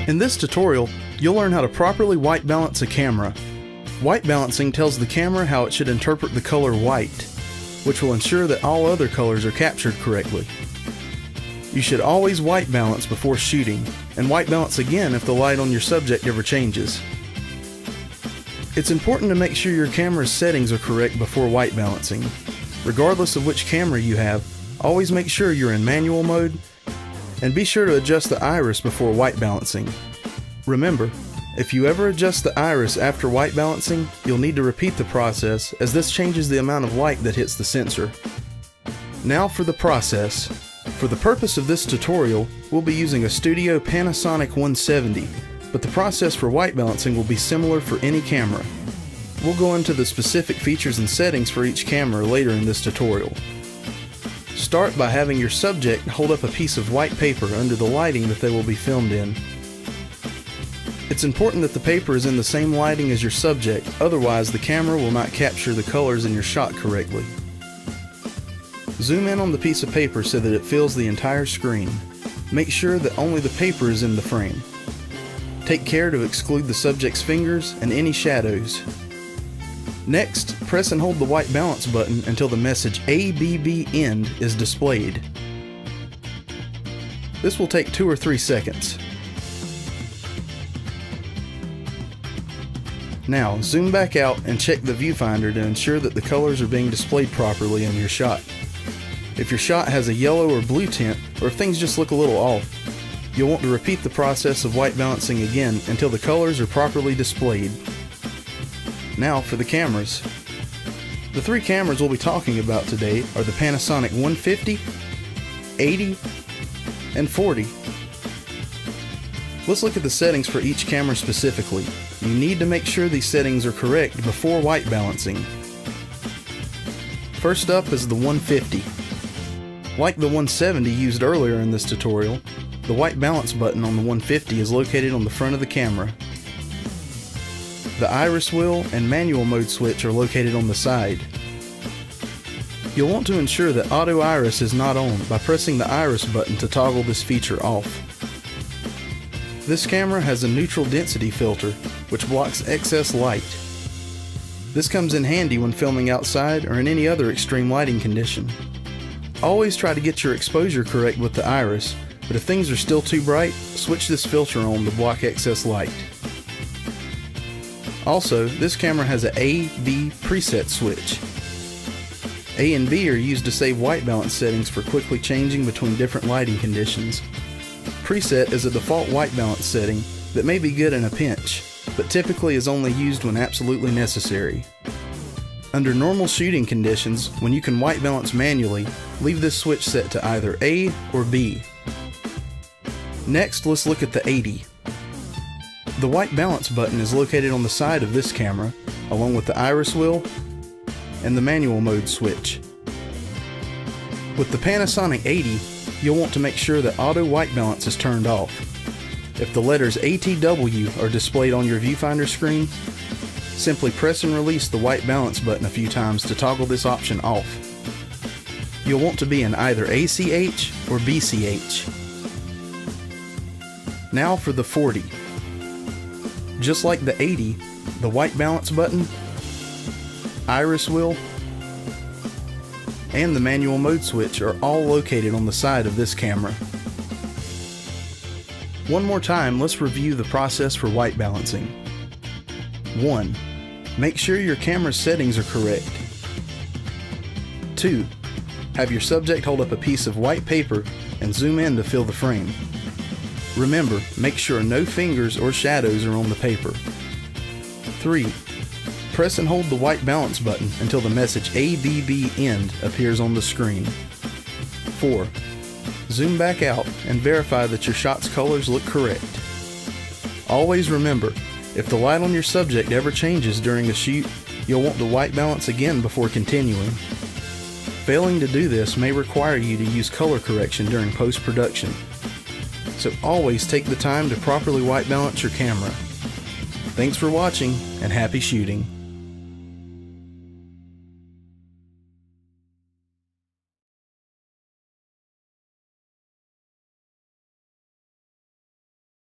In this tutorial, you'll learn how to properly white balance a camera. White balancing tells the camera how it should interpret the color white, which will ensure that all other colors are captured correctly. You should always white balance before shooting, and white balance again if the light on your subject ever changes. It's important to make sure your camera's settings are correct before white balancing. Regardless of which camera you have, always make sure you're in manual mode, and be sure to adjust the iris before white balancing. Remember, if you ever adjust the iris after white balancing, you'll need to repeat the process, as this changes the amount of light that hits the sensor. Now for the process. For the purpose of this tutorial, we'll be using a Studio Panasonic 170, but the process for white balancing will be similar for any camera. We'll go into the specific features and settings for each camera later in this tutorial. Start by having your subject hold up a piece of white paper under the lighting that they will be filmed in. It's important that the paper is in the same lighting as your subject, otherwise the camera will not capture the colors in your shot correctly. Zoom in on the piece of paper so that it fills the entire screen. Make sure that only the paper is in the frame. Take care to exclude the subject's fingers and any shadows. Next, press and hold the white balance button until the message ABB End is displayed. This will take 2 or 3 seconds. Now, zoom back out and check the viewfinder to ensure that the colors are being displayed properly in your shot. If your shot has a yellow or blue tint, or if things just look a little off, you'll want to repeat the process of white balancing again until the colors are properly displayed. Now for the cameras. The 3 cameras we'll be talking about today are the Panasonic 150, 80, and 40. Let's look at the settings for each camera specifically. You need to make sure these settings are correct before white balancing. First up is the 150. Like the 170 used earlier in this tutorial, the white balance button on the 150 is located on the front of the camera. The iris wheel and manual mode switch are located on the side. You'll want to ensure that auto iris is not on by pressing the iris button to toggle this feature off. This camera has a neutral density filter, which blocks excess light. This comes in handy when filming outside or in any other extreme lighting condition. Always try to get your exposure correct with the iris, but if things are still too bright, switch this filter on to block excess light. Also, this camera has an A/B preset switch. A and B are used to save white balance settings for quickly changing between different lighting conditions. Preset is a default white balance setting that may be good in a pinch, but typically is only used when absolutely necessary. Under normal shooting conditions, when you can white balance manually, leave this switch set to either A or B. Next, let's look at the 80. The white balance button is located on the side of this camera, along with the iris wheel and the manual mode switch. With the Panasonic 80, you'll want to make sure that auto white balance is turned off. If the letters ATW are displayed on your viewfinder screen, simply press and release the white balance button a few times to toggle this option off. You'll want to be in either ACH or BCH. Now for the 40. Just like the 80, the white balance button, iris wheel, and the manual mode switch are all located on the side of this camera. One more time, let's review the process for white balancing. 1. Make sure your camera's settings are correct. 2. Have your subject hold up a piece of white paper and zoom in to fill the frame. Remember, make sure no fingers or shadows are on the paper. 3. Press and hold the white balance button until the message ABB End appears on the screen. 4. Zoom back out and verify that your shot's colors look correct. Always remember, if the light on your subject ever changes during a shoot, you'll want to white balance again before continuing. Failing to do this may require you to use color correction during post-production. So always take the time to properly white balance your camera. Thanks for watching, and happy shooting.